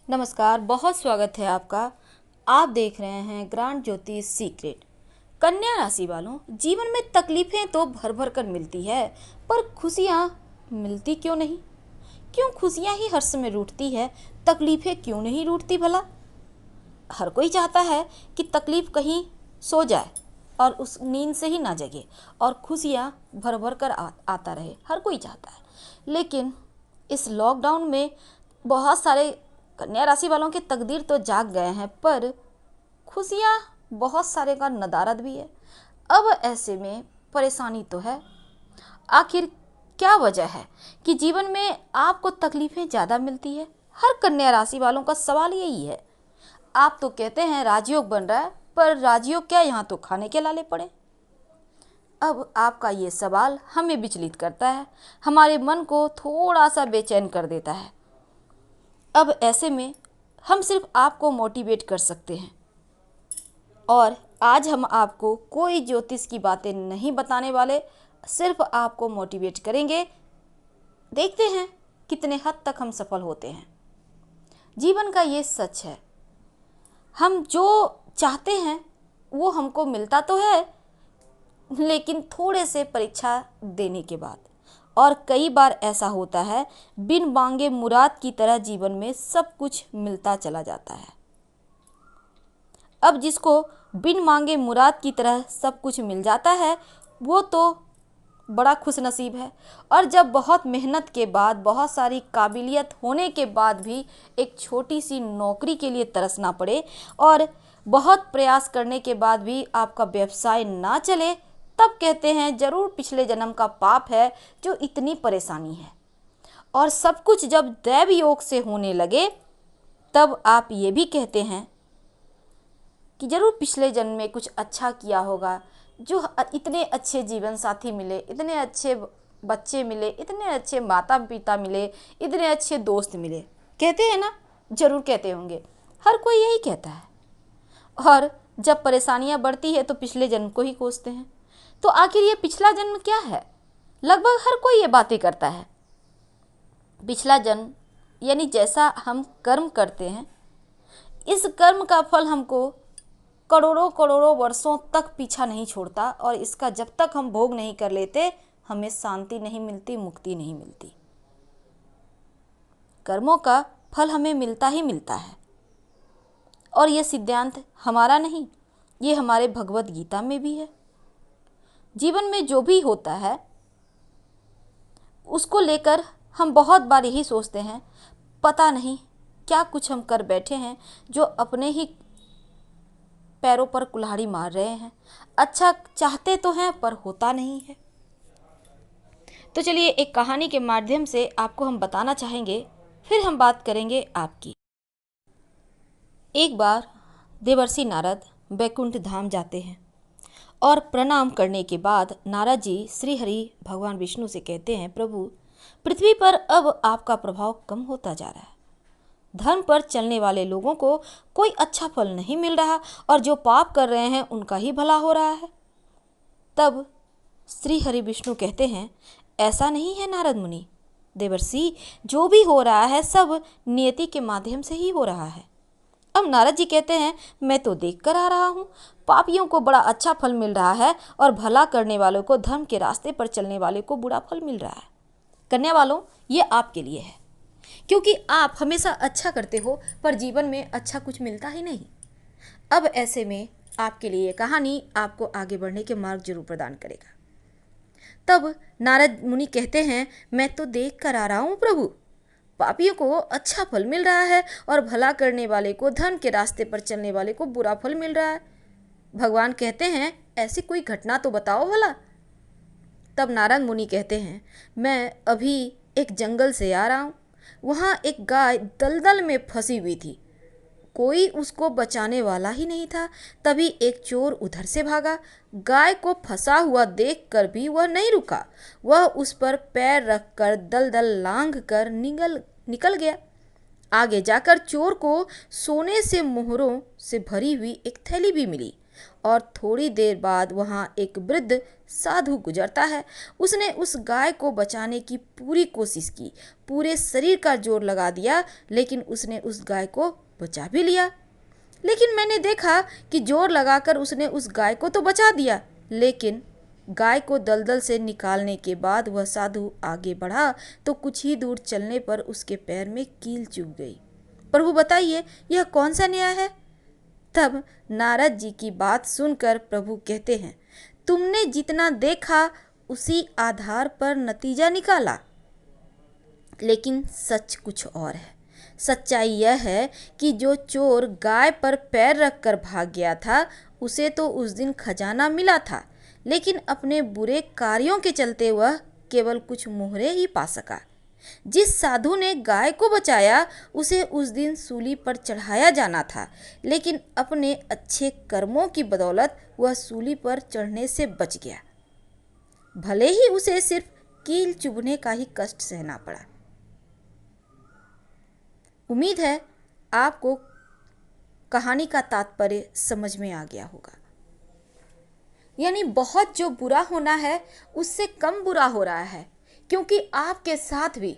नमस्कार, बहुत स्वागत है आपका। आप देख रहे हैं ग्रांड ज्योतिष सीक्रेट। कन्या राशि वालों, जीवन में तकलीफें तो भर भर कर मिलती है, पर खुशियाँ मिलती क्यों नहीं? क्यों खुशियाँ ही हर समय रूठती है, तकलीफें क्यों नहीं रूठती भला? हर कोई चाहता है कि तकलीफ कहीं सो जाए और उस नींद से ही ना जगे और खुशियाँ भर भर कर आता रहे, हर कोई चाहता है। लेकिन इस लॉकडाउन में बहुत सारे कन्या राशि वालों की तकदीर तो जाग गए हैं, पर खुशियाँ बहुत सारे का नदारद भी है। अब ऐसे में परेशानी तो है। आखिर क्या वजह है कि जीवन में आपको तकलीफें ज़्यादा मिलती है? हर कन्या राशि वालों का सवाल यही है। आप तो कहते हैं राजयोग बन रहा है, पर राजयोग क्या, यहाँ तो खाने के लाले पड़े। अब आपका ये सवाल हमें विचलित करता है, हमारे मन को थोड़ा सा बेचैन कर देता है। अब ऐसे में हम सिर्फ आपको मोटिवेट कर सकते हैं, और आज हम आपको कोई ज्योतिष की बातें नहीं बताने वाले, सिर्फ आपको मोटिवेट करेंगे। देखते हैं कितने हद तक हम सफल होते हैं। जीवन का ये सच है, हम जो चाहते हैं वो हमको मिलता तो है, लेकिन थोड़े से परीक्षा देने के बाद। और कई बार ऐसा होता है, बिन मांगे मुराद की तरह जीवन में सब कुछ मिलता चला जाता है। अब जिसको बिन मांगे मुराद की तरह सब कुछ मिल जाता है, वो तो बड़ा खुशनसीब है। और जब बहुत मेहनत के बाद, बहुत सारी काबिलियत होने के बाद भी एक छोटी सी नौकरी के लिए तरसना पड़े और बहुत प्रयास करने के बाद भी आपका व्यवसाय ना चले, तब कहते हैं जरूर पिछले जन्म का पाप है जो इतनी परेशानी है। और सब कुछ जब दैव योग से होने लगे, तब आप ये भी कहते हैं कि जरूर पिछले जन्म में कुछ अच्छा किया होगा, जो इतने अच्छे जीवन साथी मिले, इतने अच्छे बच्चे मिले, इतने अच्छे माता पिता मिले, इतने अच्छे दोस्त मिले। कहते हैं ना, जरूर कहते होंगे, हर कोई यही कहता है। और जब परेशानियां बढ़ती है तो पिछले जन्म को ही कोसते हैं। तो आखिर ये पिछला जन्म क्या है? लगभग हर कोई ये बातें करता है। पिछला जन्म यानी जैसा हम कर्म करते हैं, इस कर्म का फल हमको करोड़ों करोड़ों वर्षों तक पीछा नहीं छोड़ता, और इसका जब तक हम भोग नहीं कर लेते, हमें शांति नहीं मिलती, मुक्ति नहीं मिलती। कर्मों का फल हमें मिलता ही मिलता है। और यह सिद्धांत हमारा नहीं, ये हमारे भगवत गीता में भी है। जीवन में जो भी होता है उसको लेकर हम बहुत बार यही सोचते हैं, पता नहीं क्या कुछ हम कर बैठे हैं जो अपने ही पैरों पर कुल्हाड़ी मार रहे हैं। अच्छा चाहते तो हैं, पर होता नहीं है। तो चलिए एक कहानी के माध्यम से आपको हम बताना चाहेंगे, फिर हम बात करेंगे आपकी। एक बार देवर्षि नारद बैकुंठ धाम जाते हैं, और प्रणाम करने के बाद नारद जी श्री हरि भगवान विष्णु से कहते हैं, प्रभु पृथ्वी पर अब आपका प्रभाव कम होता जा रहा है। धर्म पर चलने वाले लोगों को कोई अच्छा फल नहीं मिल रहा, और जो पाप कर रहे हैं उनका ही भला हो रहा है। तब श्री हरि विष्णु कहते हैं, ऐसा नहीं है नारद मुनि। देवर्षि, जो भी हो रहा है सब नियति के माध्यम से ही हो रहा है। अब नारद जी कहते हैं, मैं तो देख कर आ रहा हूँ, पापियों को बड़ा अच्छा फल मिल रहा है, और भला करने वालों को, धर्म के रास्ते पर चलने वाले को बुरा फल मिल रहा है। कन्या वालों, ये आपके लिए है, क्योंकि आप हमेशा अच्छा करते हो, पर जीवन में अच्छा कुछ मिलता ही नहीं। अब ऐसे में आपके लिए कहानी आपको आगे बढ़ने के मार्ग जरूर प्रदान करेगा। तब नारद मुनि कहते हैं, मैं तो देख कर आ रहा हूँ प्रभु, पापियों को अच्छा फल मिल रहा है, और भला करने वाले को, धर्म के रास्ते पर चलने वाले को बुरा फल मिल रहा है। भगवान कहते हैं, ऐसी कोई घटना तो बताओ भला। तब नारद मुनि कहते हैं, मैं अभी एक जंगल से आ रहा हूँ, वहाँ एक गाय दलदल में फंसी हुई थी, कोई उसको बचाने वाला ही नहीं था। तभी एक चोर उधर से भागा, गाय को फंसा हुआ देखकर भी वह नहीं रुका, वह उस पर पैर रखकर दलदल लांघ कर निकल गया। आगे जाकर चोर को सोने से मोहरों से भरी हुई एक थैली भी मिली, और थोड़ी देर बाद वहाँ एक वृद्ध साधु गुजरता है। उसने उस गाय को बचाने की पूरी कोशिश की, पूरे शरीर का जोर लगा दिया, लेकिन उसने उस गाय को बचा भी लिया। लेकिन मैंने देखा कि जोर लगाकर उसने उस गाय को तो बचा दिया, लेकिन गाय को दलदल से निकालने के बाद वह साधु आगे बढ़ा तो कुछ ही दूर चलने पर उसके पैर में कील चुभ गई। प्रभु बताइए, यह कौन सा न्याय है? तब नारद जी की बात सुनकर प्रभु कहते हैं, तुमने जितना देखा उसी आधार पर नतीजा निकाला, लेकिन सच कुछ और है। सच्चाई यह है कि जो चोर गाय पर पैर रखकर भाग गया था, उसे तो उस दिन खजाना मिला था, लेकिन अपने बुरे कार्यों के चलते वह केवल कुछ मोहरे ही पा सका। जिस साधु ने गाय को बचाया, उसे उस दिन सूली पर चढ़ाया जाना था, लेकिन अपने अच्छे कर्मों की बदौलत वह सूली पर चढ़ने से बच गया। भले ही उसे सिर्फ कील चुभने का ही कष्ट सहना पड़ा। उम्मीद है आपको कहानी का तात्पर्य समझ में आ गया होगा। यानी बहुत जो बुरा होना है उससे कम बुरा हो रहा है, क्योंकि आपके साथ भी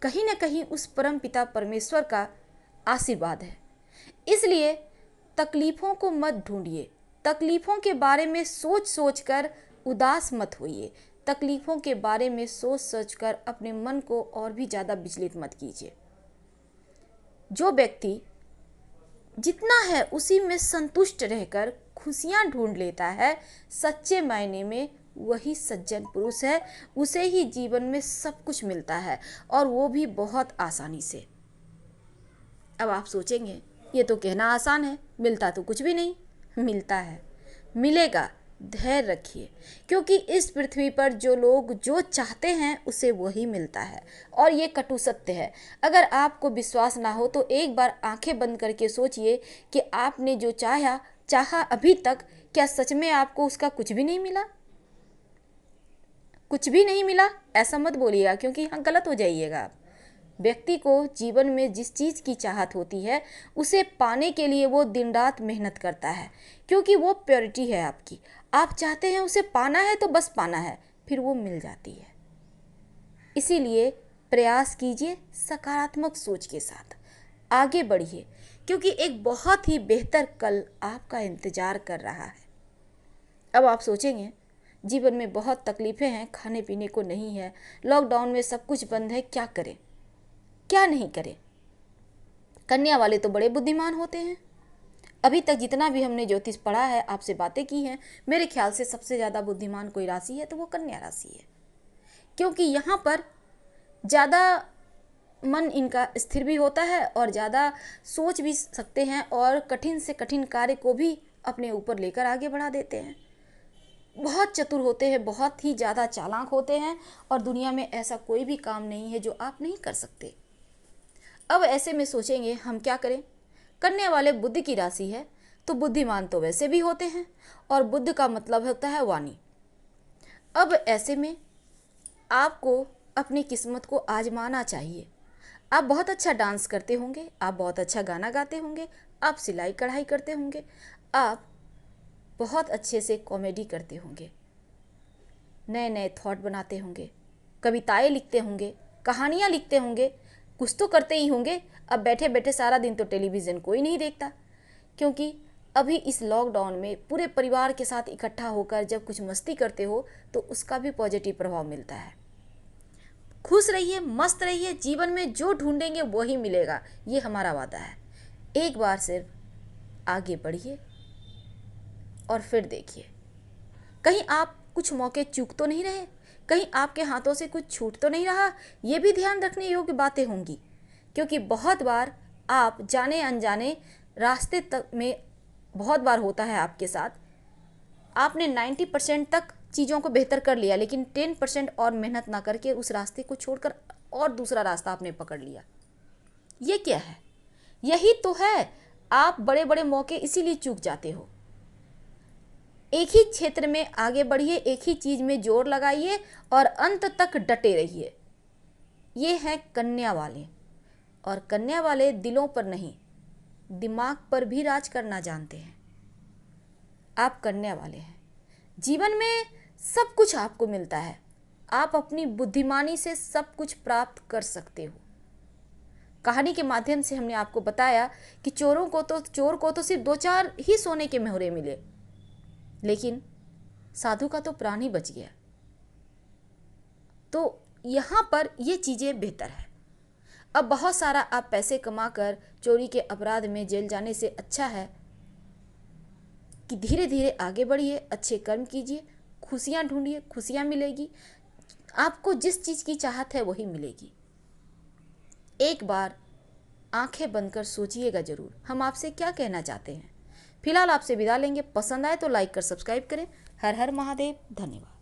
कहीं ना कहीं उस परम पिता परमेश्वर का आशीर्वाद है। इसलिए तकलीफ़ों को मत ढूंढिए, तकलीफ़ों के बारे में सोच सोच कर उदास मत होइए, तकलीफ़ों के बारे में सोच सोच कर अपने मन को और भी ज़्यादा विचलित मत कीजिए। जो व्यक्ति जितना है उसी में संतुष्ट रहकर खुशियाँ ढूंढ लेता है, सच्चे मायने में वही सज्जन पुरुष है। उसे ही जीवन में सब कुछ मिलता है, और वो भी बहुत आसानी से। अब आप सोचेंगे ये तो कहना आसान है, मिलता तो कुछ भी नहीं। मिलता है, मिलेगा, धैर्य रखिए, क्योंकि इस पृथ्वी पर जो लोग जो चाहते हैं उसे वही मिलता है, और ये कटु सत्य है। अगर आपको विश्वास ना हो तो एक बार आंखें बंद करके सोचिए कि आपने जो चाहा अभी तक, क्या सच में आपको उसका कुछ भी नहीं मिला? कुछ भी नहीं मिला ऐसा मत बोलिएगा, क्योंकि यहाँ गलत हो जाइएगा आप। व्यक्ति को जीवन में जिस चीज़ की चाहत होती है उसे पाने के लिए वो दिन रात मेहनत करता है, क्योंकि वो प्योरिटी है आपकी। आप चाहते हैं उसे पाना है तो बस पाना है, फिर वो मिल जाती है। इसीलिए प्रयास कीजिए, सकारात्मक सोच के साथ आगे बढ़िए, क्योंकि एक बहुत ही बेहतर कल आपका इंतज़ार कर रहा है। अब आप सोचेंगे जीवन में बहुत तकलीफ़ें हैं, खाने पीने को नहीं है, लॉकडाउन में सब कुछ बंद है, क्या करें क्या नहीं करें? कन्या वाले तो बड़े बुद्धिमान होते हैं। अभी तक जितना भी हमने ज्योतिष पढ़ा है, आपसे बातें की हैं, मेरे ख्याल से सबसे ज़्यादा बुद्धिमान कोई राशि है तो वो कन्या राशि है, क्योंकि यहाँ पर ज़्यादा मन इनका स्थिर भी होता है और ज़्यादा सोच भी सकते हैं, और कठिन से कठिन कार्य को भी अपने ऊपर लेकर आगे बढ़ा देते हैं। बहुत चतुर होते हैं, बहुत ही ज़्यादा चालाक होते हैं, और दुनिया में ऐसा कोई भी काम नहीं है जो आप नहीं कर सकते। अब ऐसे में सोचेंगे हम क्या करें? कन्या वाले बुद्ध की राशि है, तो बुद्धिमान तो वैसे भी होते हैं, और बुद्ध का मतलब होता है वाणी। अब ऐसे में आपको अपनी किस्मत को आजमाना चाहिए। आप बहुत अच्छा डांस करते होंगे, आप बहुत अच्छा गाना गाते होंगे, आप सिलाई कढ़ाई करते होंगे, आप बहुत अच्छे से कॉमेडी करते होंगे, नए नए थॉट बनाते होंगे, कविताएं लिखते होंगे, कहानियाँ लिखते होंगे, कुछ तो करते ही होंगे। अब बैठे बैठे सारा दिन तो टेलीविज़न कोई नहीं देखता, क्योंकि अभी इस लॉकडाउन में पूरे परिवार के साथ इकट्ठा होकर जब कुछ मस्ती करते हो तो उसका भी पॉजिटिव प्रभाव मिलता है। खुश रहिए, मस्त रहिए, जीवन में जो ढूंढेंगे वही मिलेगा, ये हमारा वादा है। एक बार सिर्फ आगे बढ़िए और फिर देखिए, कहीं आप कुछ मौके चूक तो नहीं रहे, कहीं आपके हाथों से कुछ छूट तो नहीं रहा। ये भी ध्यान रखने योग्य बातें होंगी, क्योंकि बहुत बार आप जाने अनजाने रास्ते तक में बहुत बार होता है आपके साथ, आपने 90% तक चीज़ों को बेहतर कर लिया, लेकिन 10% और मेहनत ना करके उस रास्ते को छोड़कर और दूसरा रास्ता आपने पकड़ लिया। ये क्या है? यही तो है, आप बड़े बड़े मौके इसीलिए चूक जाते हो। एक ही क्षेत्र में आगे बढ़िए, एक ही चीज़ में जोर लगाइए और अंत तक डटे रहिए। ये हैं कन्या वाले, और कन्या वाले दिलों पर नहीं दिमाग पर भी राज करना जानते हैं। आप कन्या वाले हैं। जीवन में सब कुछ आपको मिलता है। आप अपनी बुद्धिमानी से सब कुछ प्राप्त कर सकते हो। कहानी के माध्यम से हमने आपको बताया कि चोर को तो सिर्फ 2-4 ही सोने के मोहरे मिले, लेकिन साधु का तो प्राण ही बच गया। तो यहाँ पर ये चीज़ें बेहतर है। अब बहुत सारा आप पैसे कमाकर चोरी के अपराध में जेल जाने से अच्छा है कि धीरे धीरे आगे बढ़िए, अच्छे कर्म कीजिए, खुशियाँ ढूंढिए, खुशियाँ मिलेगी। आपको जिस चीज़ की चाहत है वही मिलेगी। एक बार आंखें बंद कर सोचिएगा जरूर हम आपसे क्या कहना चाहते हैं। फिलहाल आपसे विदा लेंगे। पसंद आए तो लाइक कर सब्सक्राइब करें। हर हर महादेव। धन्यवाद।